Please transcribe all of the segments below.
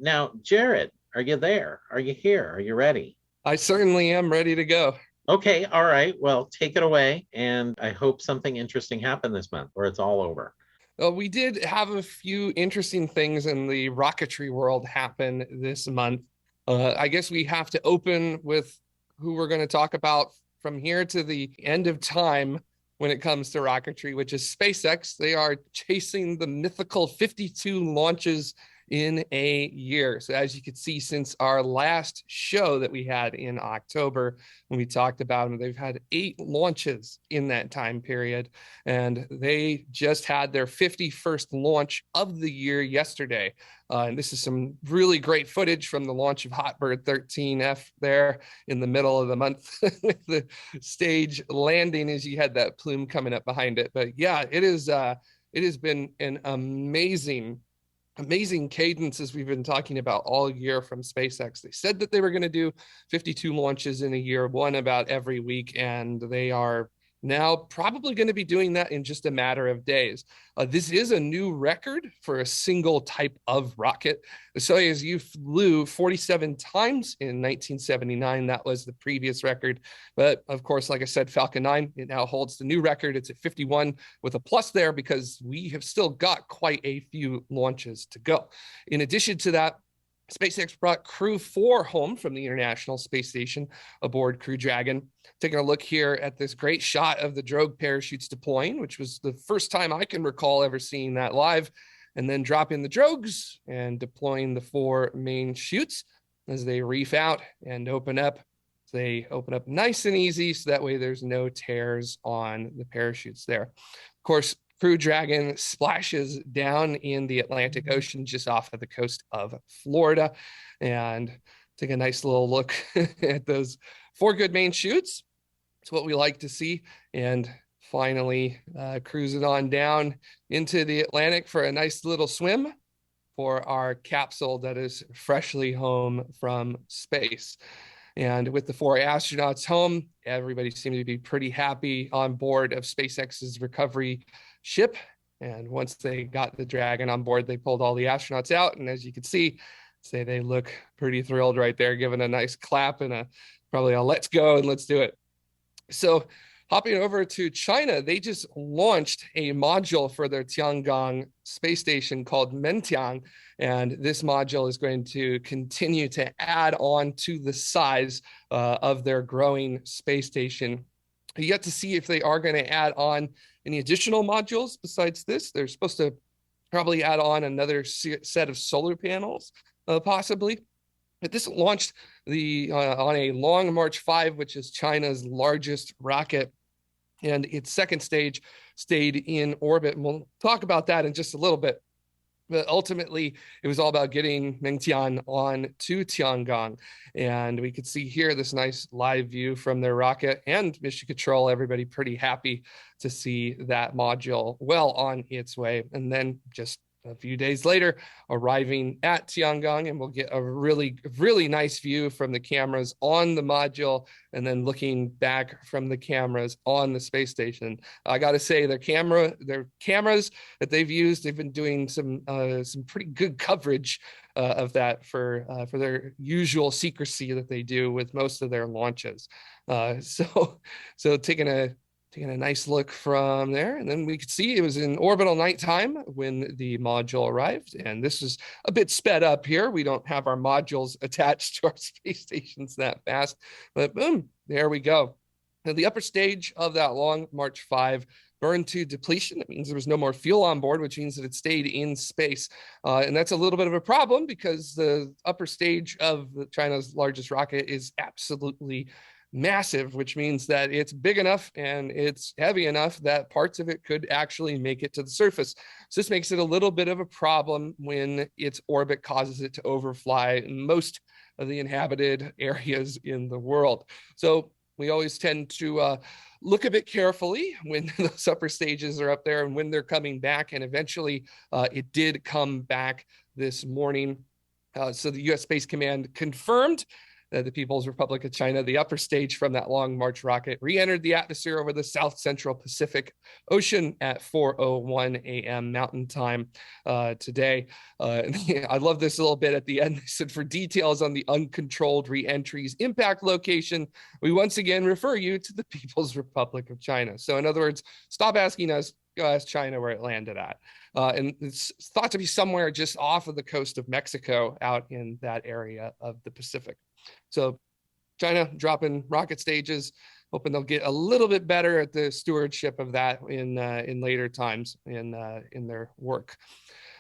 Now, Jared, are you there? Are you here? Are you ready? I certainly am ready to go. Okay, all right. Well, take it away. And I hope something interesting happened this month or it's all over. We did have a few interesting things in the rocketry world happen this month. I guess we have to open with who we're going to talk about from here to the end of time when it comes to rocketry, which is SpaceX. They are chasing the mythical 52 launches in a year. So as you can see, since our last show that we had in October, when we talked about them, they've had 8 launches in that time period. And they just had their 51st launch of the year yesterday. And this is some really great footage from the launch of Hotbird 13F there in the middle of the month with the stage landing as you had that plume coming up behind it. But yeah, it has been an amazing cadence as we've been talking about all year from SpaceX. They said that they were going to do 52 launches in a year, one about every week, and they are now probably going to be doing that in just a matter of days. This is a new record for a single type of rocket. The Soyuz U flew 47 times in 1979. That was the previous record. But of course, like I said, Falcon 9, it now holds the new record. It's at 51 with a plus there because we have still got quite a few launches to go. In addition to that, SpaceX brought Crew 4 home from the International Space Station aboard Crew Dragon. Taking a look here at this great shot of the drogue parachutes deploying, which was the first time I can recall ever seeing that live, and then dropping the drogues and deploying the 4 main chutes as they reef out and open up. They open up nice and easy, so that way there's no tears on the parachutes there. Of course, Crew Dragon splashes down in the Atlantic Ocean just off of the coast of Florida, and take a nice little look at those 4 good main chutes. It's what we like to see. And finally, cruising on down into the Atlantic for a nice little swim for our capsule that is freshly home from space. And with the 4 astronauts home, everybody seemed to be pretty happy on board of SpaceX's recovery ship. And once they got the Dragon on board, they pulled all the astronauts out. And as you can see, they look pretty thrilled right there, giving a nice clap and probably a let's go and let's do it. So hopping over to China, they just launched a module for their Tiangong space station called MENGTIAN. And this module is going to continue to add on to the size of their growing space station. Yet to see if they are going to add on any additional modules besides this. They're supposed to probably add on another set of solar panels, possibly. But this launched on a Long March 5, which is China's largest rocket, and its second stage stayed in orbit. And we'll talk about that in just a little bit. But ultimately, it was all about getting MENGTIAN on to Tiangong. And we could see here this nice live view from their rocket and mission control. Everybody pretty happy to see that module well on its way. And then just a few days later, arriving at Tiangong, and we'll get a really nice view from the cameras on the module, and then looking back from the cameras on the space station. I got to say, their cameras that they've used, they've been doing some pretty good coverage of that for their usual secrecy that they do with most of their launches. So taking a nice look from there. And then we could see it was in orbital nighttime when the module arrived. And this is a bit sped up here. We don't have our modules attached to our space stations that fast, but boom, there we go. Now, the upper stage of that Long March 5 burned to depletion. That means there was no more fuel on board, which means that it stayed in space. And that's a little bit of a problem because the upper stage of China's largest rocket is absolutely massive, which means that it's big enough and it's heavy enough that parts of it could actually make it to the surface. So this makes it a little bit of a problem when its orbit causes it to overfly most of the inhabited areas in the world. So we always tend to look a bit carefully when those upper stages are up there and when they're coming back. And eventually it did come back this morning. So the U.S. Space Command confirmed the People's Republic of China, the upper stage from that Long March rocket, re-entered the atmosphere over the South Central Pacific Ocean at 4:01 a.m. Mountain Time today. I love this little bit at the end. They said, for details on the uncontrolled re-entry's impact location, we once again refer you to the People's Republic of China. So in other words, stop asking us, go ask China where it landed at. And it's thought to be somewhere just off of the coast of Mexico, out in that area of the Pacific. So China dropping rocket stages, hoping they'll get a little bit better at the stewardship of that in later times in their work.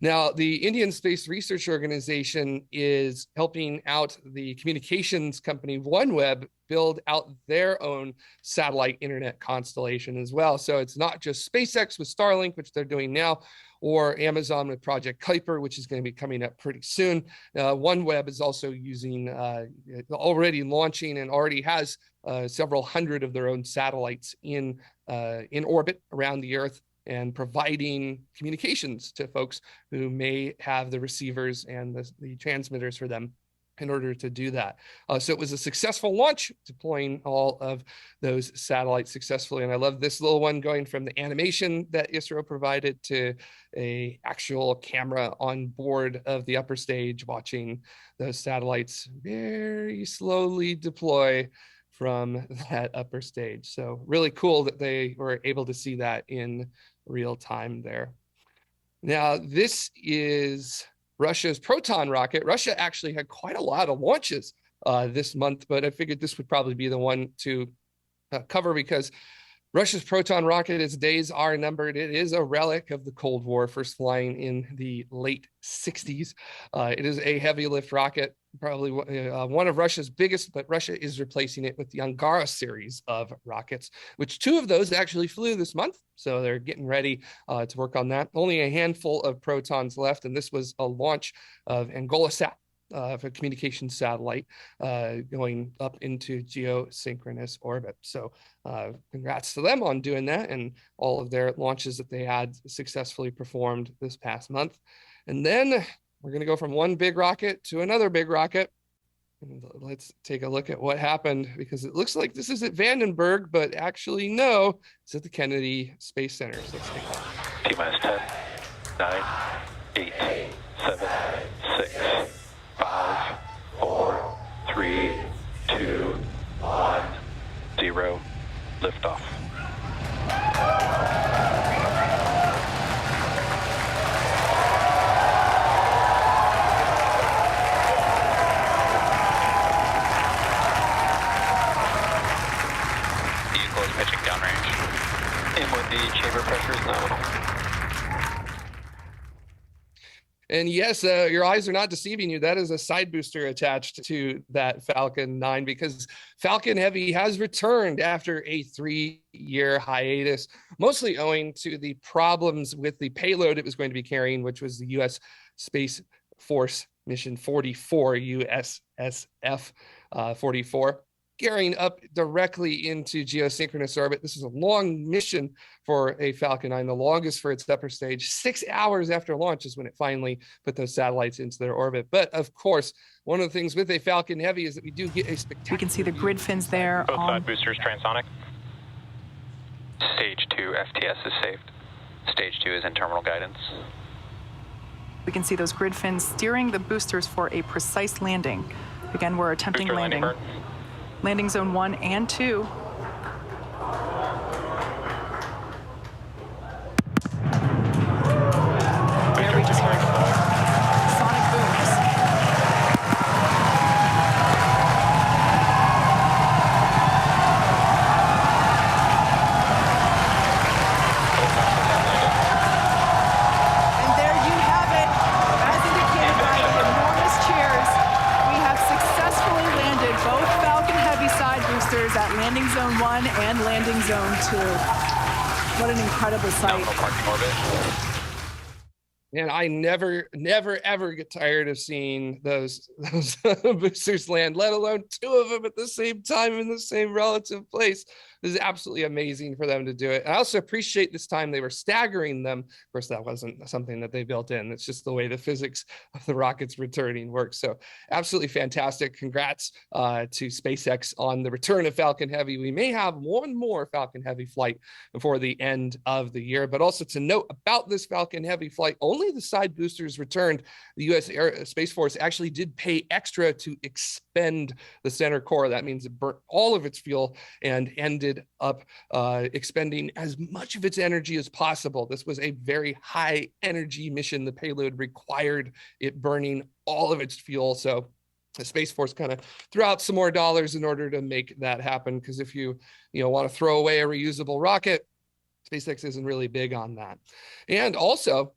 Now, the Indian Space Research Organization is helping out the communications company OneWeb build out their own satellite internet constellation as well. So it's not just SpaceX with Starlink, which they're doing now, or Amazon with Project Kuiper, which is going to be coming up pretty soon. OneWeb is also using, already launching and already has several hundred of their own satellites in orbit around the Earth, and providing communications to folks who may have the receivers and the transmitters for them in order to do that. So it was a successful launch, deploying all of those satellites successfully. And I love this little one going from the animation that ISRO provided to a actual camera on board of the upper stage, watching those satellites very slowly deploy from that upper stage. So really cool that they were able to see that in real time there. Now, this is Russia's Proton rocket. Russia actually had quite a lot of launches this month, but I figured this would probably be the one to cover, because Russia's Proton rocket, its days are numbered. It is a relic of the Cold War, first flying in the late 60s. It is a heavy lift rocket, probably one of Russia's biggest, but Russia is replacing it with the Angara series of rockets, which 2 of those actually flew this month. So they're getting ready to work on that. Only a handful of Protons left, and this was a launch of AngolaSat, of a communication satellite going up into geosynchronous orbit. So congrats to them on doing that, and all of their launches that they had successfully performed this past month. And then we're going to go from one big rocket to another big rocket. And let's take a look at what happened, because it looks like this is at Vandenberg, but actually no, it's at the Kennedy Space Center. So let's take a look. T-minus 10, 9, 8, 7, 6, 5, 4, 3, 2, 1, 0, liftoff. Vehicle is pitching downrange. And with the chamber pressure is nominal. And yes, your eyes are not deceiving you. That is a side booster attached to that Falcon 9, because Falcon Heavy has returned after a 3-year hiatus, mostly owing to the problems with the payload it was going to be carrying, which was the U.S. Space Force Mission 44, USSF 44. Gearing up directly into geosynchronous orbit. This is a long mission for a Falcon 9, the longest for its upper stage. 6 hours after launch is when it finally put those satellites into their orbit. But of course, one of the things with a Falcon Heavy is that we do get a spectacular... We can see the grid fins there. Both side boosters transonic. Stage 2 FTS is saved. Stage 2 is in terminal guidance. We can see those grid fins steering the boosters for a precise landing. Again, we're attempting Booster landing. Landing zone 1 and 2. There we just heard sonic booms. And there you have it. As indicated by the enormous cheers, we have successfully landed both Falcon Heavy side boosters at landing zone 1 and landing zone 2. What an incredible sight. Nominal parking orbit. And I never, ever get tired of seeing those boosters land, let alone 2 of them at the same time in the same relative place. This is absolutely amazing for them to do it. And I also appreciate this time they were staggering them. Of course, that wasn't something that they built in. It's just the way the physics of the rockets returning works. So absolutely fantastic. Congrats to SpaceX on the return of Falcon Heavy. We may have one more Falcon Heavy flight before the end of the year, but also to note about this Falcon Heavy flight, only the side boosters returned. The U.S. Space Force actually did pay extra to expend the center core. That means it burnt all of its fuel and ended up expending as much of its energy as possible. This was a very high energy mission. The payload required it burning all of its fuel. So the Space Force kind of threw out some more dollars in order to make that happen. Because if you want to throw away a reusable rocket, SpaceX isn't really big on that. And also,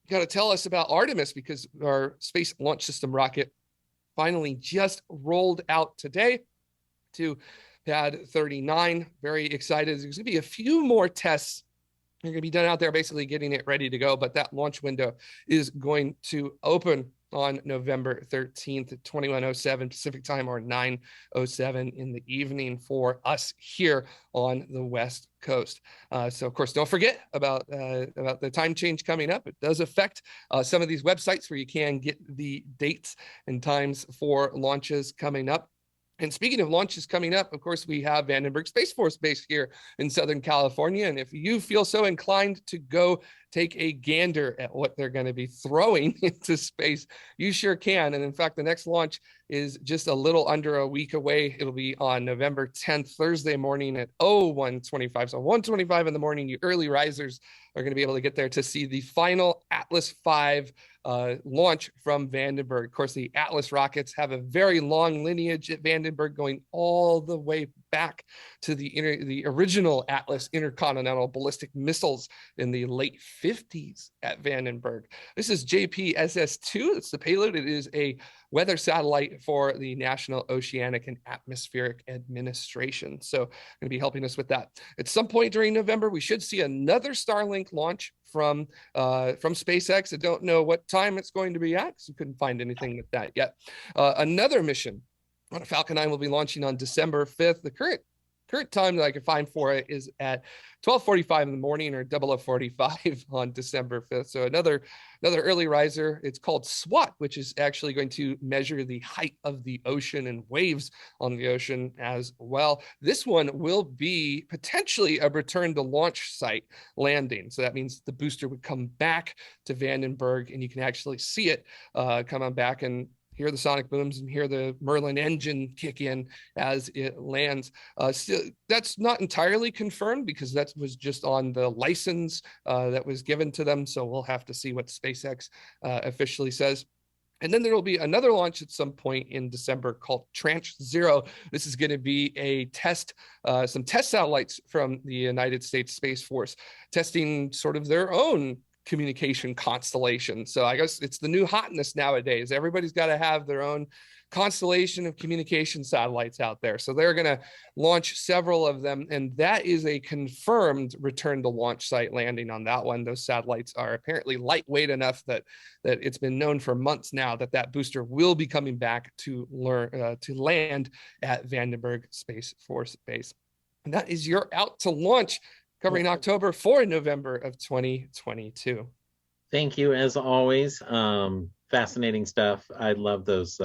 you got to tell us about Artemis, because our Space Launch System rocket finally just rolled out today to pad 39. Very excited. There's going to be a few more tests. They're going to be done out there, basically getting it ready to go. But that launch window is going to open on November 13th at 21:07 Pacific time, or 9:07 in the evening for us here on the West Coast. So of course, don't forget about the time change coming up. It does affect some of these websites where you can get the dates and times for launches coming up. And speaking of launches coming up, of course, we have Vandenberg Space Force Base here in Southern California. And if you feel so inclined to go take a gander at what they're going to be throwing into space, you sure can. And in fact, the next launch is just a little under a week away. It'll be on November 10th, Thursday morning at 01:25. So 1:25 in the morning, you early risers are going to be able to get there to see the final Atlas V launch from Vandenberg. Of course, the Atlas rockets have a very long lineage at Vandenberg, going all the way back to the original Atlas intercontinental ballistic missiles in the late 50s at Vandenberg. This is JPSS-2. It's the payload. It is a weather satellite for the National Oceanic and Atmospheric Administration. So going to be helping us with that. At some point during November, we should see another Starlink launch from SpaceX. I don't know what time it's going to be at, because we couldn't find anything with that yet. Another mission on a Falcon 9 will be launching on December 5th. The current time that I can find for it is at 12:45 in the morning, or 00:45 on December 5th. So another early riser. It's called SWAT, which is actually going to measure the height of the ocean and waves on the ocean as well. This one will be potentially a return to launch site landing. So that means the booster would come back to Vandenberg, and you can actually see it come on back and hear the sonic booms and hear the Merlin engine kick in as it lands. Still, that's not entirely confirmed, because that was just on the license that was given to them. So we'll have to see what SpaceX officially says. And then there will be another launch at some point in December called Tranche 0. This is going to be a test, some test satellites from the United States Space Force, testing sort of their own communication constellation. So I guess it's the new hotness nowadays. Everybody's got to have their own constellation of communication satellites out there. So they're going to launch several of them, and that is a confirmed return to launch site landing on that one. Those satellites are apparently lightweight enough that it's been known for months now that booster will be coming back to land at Vandenberg Space Force Base. And that is your Out to Launch, covering October for November of 2022. Thank you, as always. Fascinating stuff. I love those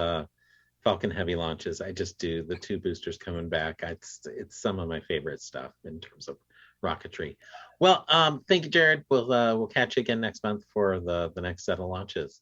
Falcon Heavy launches. I just do. The two boosters coming back. It's some of my favorite stuff in terms of rocketry. Well, thank you, Jared. We'll catch you again next month for the next set of launches.